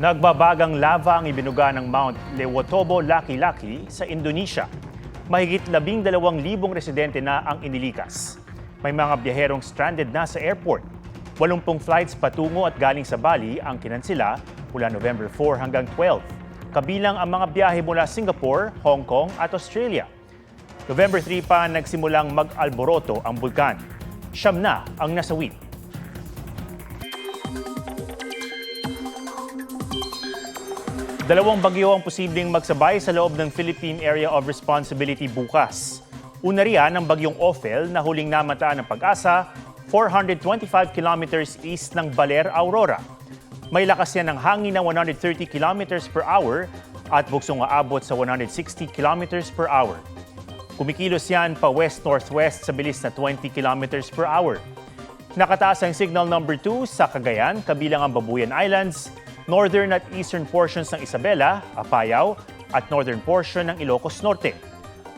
Nagbabagang lava ang ibinuga ng Mount Lewotobo Laki-Laki sa Indonesia. Mahigit 12,000 residente na ang inilikas. May mga biyaherong stranded na sa airport. 80 flights patungo at galing sa Bali ang kinansela mula November 4 hanggang 12. Kabilang ang mga biyahe mula Singapore, Hong Kong at Australia. November 3 pa nagsimulang mag-alboroto ang bulkan. 9 na ang nasawi. Dalawang bagyo ang posibleng magsabay sa loob ng Philippine Area of Responsibility bukas. Una riyan ang bagyong Ophel na huling namataan ng Pag-asa, 425 kilometers east ng Baler, Aurora. May lakas yan ng hangin na 130 kilometers per hour at buksong aabot sa 160 kilometers per hour. Kumikilos yan pa west-northwest sa bilis na 20 kilometers per hour. Nakataas ang signal number 2 sa Cagayan, kabilang ang Babuyan Islands, northern at eastern portions ng Isabela, Apayao, at northern portion ng Ilocos Norte.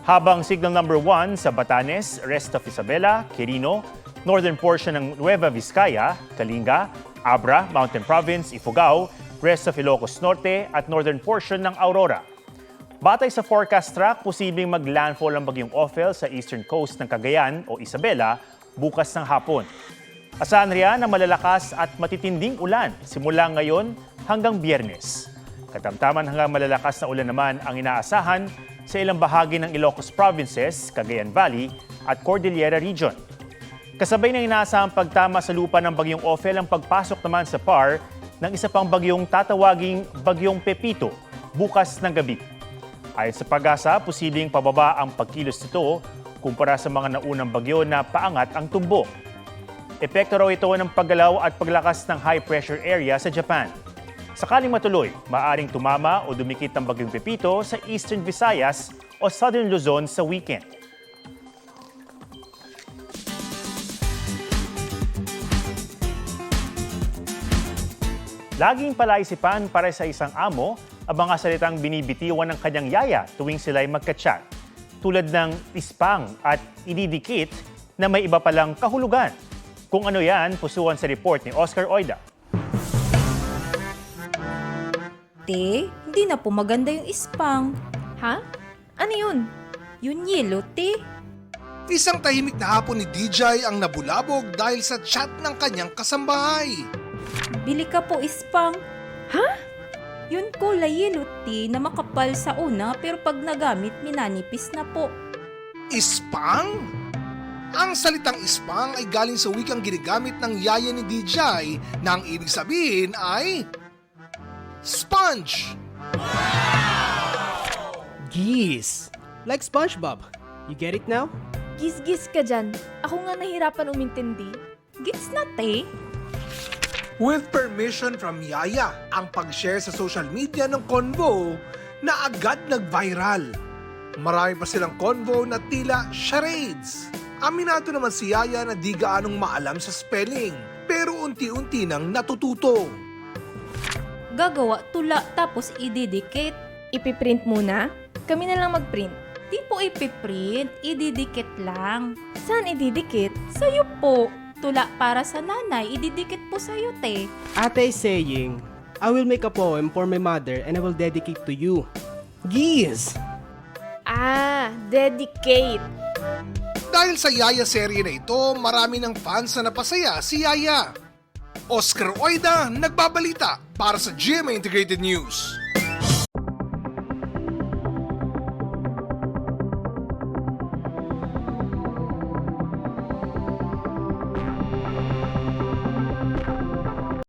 Habang signal number 1 sa Batanes, rest of Isabela, Quirino, northern portion ng Nueva Vizcaya, Kalinga, Abra, Mountain Province, Ifugao, rest of Ilocos Norte, at northern portion ng Aurora. Batay sa forecast track, posibleng mag-landfall ang bagyong Ophel sa eastern coast ng Cagayan o Isabela bukas ng hapon. Asahan riyan ang malalakas at matitinding ulan simula ngayon hanggang Biyernes. Katamtaman hanggang malalakas na ulan naman ang inaasahan sa ilang bahagi ng Ilocos Provinces, Cagayan Valley at Cordillera Region. Kasabay ng inaasahang pagtama sa lupa ng bagyong Ophel ang pagpasok naman sa PAR ng isa pang bagyong tatawaging Bagyong Pepito bukas ng gabi. Ayon sa Pag-asa, posibleng pababa ang pagkilos nito kumpara sa mga naunang bagyo na paangat ang tumbok. Epekto raw ito ng paggalaw at paglakas ng high-pressure area sa Japan. Sakaling matuloy, maaring tumama o dumikit ang bagyong Pepito sa Eastern Visayas o Southern Luzon sa weekend. Laging palaisipan para sa isang amo ang mga salitang binibitiwan ng kanyang yaya tuwing sila'y magka-chat. Tulad ng ispang at ididikit na may iba palang kahulugan. Kung ano yan, pusuan sa report ni Oscar Oida. Te, hindi na po maganda yung ispang. Ha? Ano yun? Yung yelo, te. Isang tahimik na hapon ni DJ ang nabulabog dahil sa chat ng kanyang kasambahay. Bili ka po ispang. Ha? Yun kulay yelo, te, na makapal sa una pero pag nagamit, minanipis na po. Ispang? Ang salitang ispang ay galing sa wikang ginagamit ng yaya ni DJ na ang ibig sabihin ay sponge. Geese. Like SpongeBob. You get it now? Gis-gis ka dyan. Ako nga nahirapan umintindi. Gets na, te. With permission from yaya, ang pag-share sa social media ng convo na agad nag-viral. Marami pa silang convo na tila charades. Aminado naman si Yaya na di gaanong maalam sa spelling, pero unti-unti nang natututo. Gagawa tula tapos ididikit. Ipiprint muna? Kami na lang magprint. Di po ipiprint, ididikit lang. Saan ididikit? Sa'yo po. Tula para sa nanay, ididikit po sa'yo, te. Ate is saying, I will make a poem for my mother and I will dedicate to you. Geese. Ah, dedicate. Dahil sa Yaya serye na ito, marami ng fans na napasaya si Yaya. Oscar Oida, nagbabalita para sa GMA Integrated News.